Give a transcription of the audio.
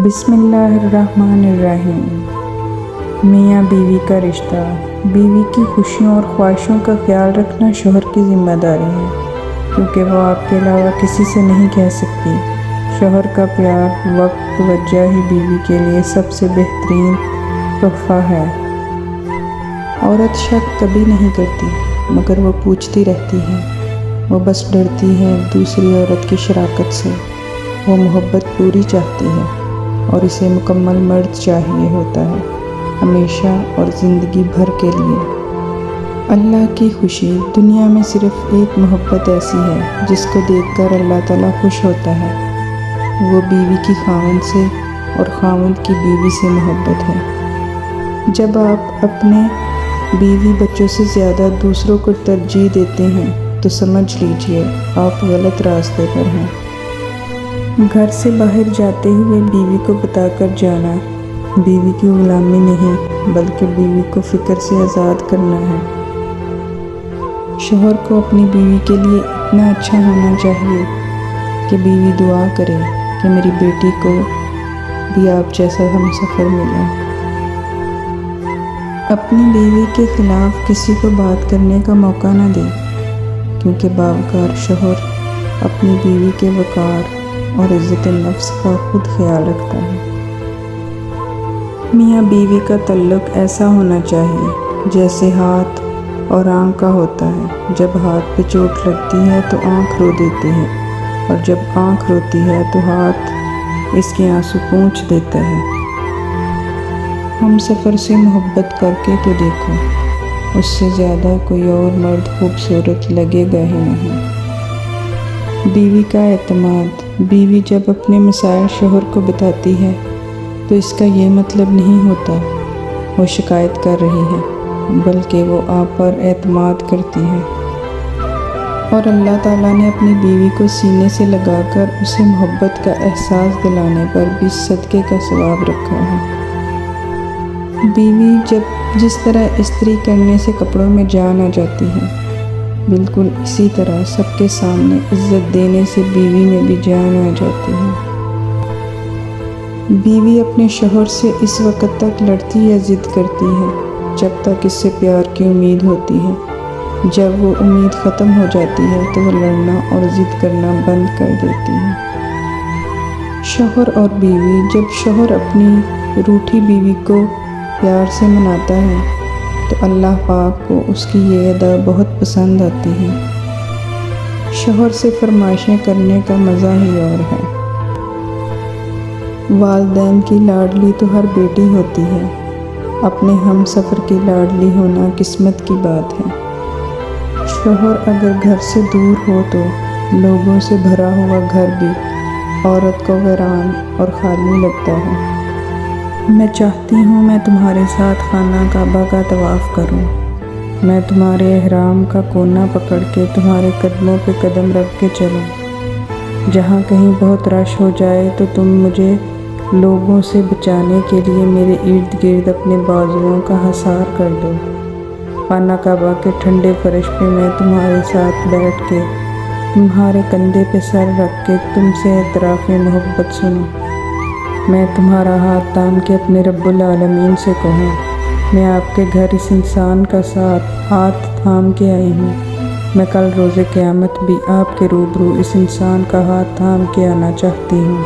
बिस्मिल्लाहिर्रहमानिर्रहीम। मियाँ बीवी का रिश्ता। बीवी की खुशियों और ख्वाहिशों का ख्याल रखना शौहर की ज़िम्मेदारी है, क्योंकि वो आपके अलावा किसी से नहीं कह सकती। शौहर का प्यार, वक्त, तवज्जो ही बीवी के लिए सबसे बेहतरीन तोहफ़ा है। औरत शक कभी नहीं करती, मगर वो पूछती रहती है। वो बस डरती है दूसरी औरत की शराकत से। वो मोहब्बत पूरी चाहती है और इसे मुकम्मल मर्द चाहिए होता है, हमेशा और ज़िंदगी भर के लिए। अल्लाह की खुशी। दुनिया में सिर्फ़ एक मोहब्बत ऐसी है जिसको देखकर अल्लाह ताला खुश होता है। वो बीवी की खावंद से और खावंद की बीवी से मोहब्बत है। जब आप अपने बीवी बच्चों से ज़्यादा दूसरों को तरजीह देते हैं तो समझ लीजिए आप गलत रास्ते पर हैं। घर से बाहर जाते हुए बीवी को बताकर जाना बीवी की गुलामी नहीं, बल्कि बीवी को फ़िक्र से आज़ाद करना है। शौहर को अपनी बीवी के लिए इतना अच्छा होना चाहिए कि बीवी दुआ करे कि मेरी बेटी को भी आप जैसा हमसफ़र मिला। अपनी बीवी के ख़िलाफ़ किसी को बात करने का मौका न दे, क्योंकि बावकार शौहर अपनी बीवी के वक़ार और इज़्ज़त नफ्स का खुद ख्याल रखता है। मियाँ बीवी का तल्लुक़ ऐसा होना चाहिए जैसे हाथ और आँख का होता है। जब हाथ पे चोट लगती है तो आँख रो देती है, और जब आँख रोती है तो हाथ इसके आंसू पोंछ देता है। हम सफ़र से मोहब्बत करके तो देखो, उससे ज़्यादा कोई और मर्द खूबसूरत लगेगा ही नहीं। बीवी का एतमाद। बीवी जब अपने मसाइल शौहर को बताती है तो इसका ये मतलब नहीं होता वो शिकायत कर रही है, बल्कि वो आप पर एतमाद करती है। और अल्लाह ताला ने अपनी बीवी को सीने से लगाकर उसे मोहब्बत का एहसास दिलाने पर भी सदक़े का सवाब रखा है। बीवी जब जिस तरह इस्त्री करने से कपड़ों में जान आ जाती है, बिल्कुल इसी तरह सबके सामने इज़्ज़त देने से बीवी में भी जान आ जाती है। बीवी अपने शौहर से इस वक्त तक लड़ती या ज़िद करती है जब तक इससे प्यार की उम्मीद होती है। जब वो उम्मीद ख़त्म हो जाती है तो वो लड़ना और ज़िद करना बंद कर देती है। शौहर और बीवी। जब शौहर अपनी रूठी बीवी को प्यार से मनाता है तो अल्लाह पाक को उसकी ये अदा बहुत पसंद आती है। शौहर से फरमाइशें करने का मज़ा ही और है। वालिदैन की लाडली तो हर बेटी होती है, अपने हम सफ़र की लाडली होना किस्मत की बात है। शौहर अगर घर से दूर हो तो लोगों से भरा हुआ घर भी औरत को वीरान और खाली लगता है। मैं चाहती हूँ मैं तुम्हारे साथ खाना काबा का तवाफ़ करूँ। मैं तुम्हारे एहराम का कोना पकड़ के तुम्हारे कदमों पे कदम रख के चलूँ। जहाँ कहीं बहुत रश हो जाए तो तुम मुझे लोगों से बचाने के लिए मेरे इर्द गिर्द अपने बाजुओं का हसार कर दो। खाना काबा के ठंडे फर्श पे मैं तुम्हारे साथ बैठ के तुम्हारे कंधे पे सर रख के तुमसे एतराफ़ मोहब्बत सुनूं। मैं तुम्हारा हाथ थाम के अपने रब्बुल आलमीन से कहूँ, मैं आपके घर इस इंसान का साथ हाथ थाम के आई हूँ। मैं कल रोज़े क़यामत भी आपके रूबरू इस इंसान का हाथ थाम के आना चाहती हूँ।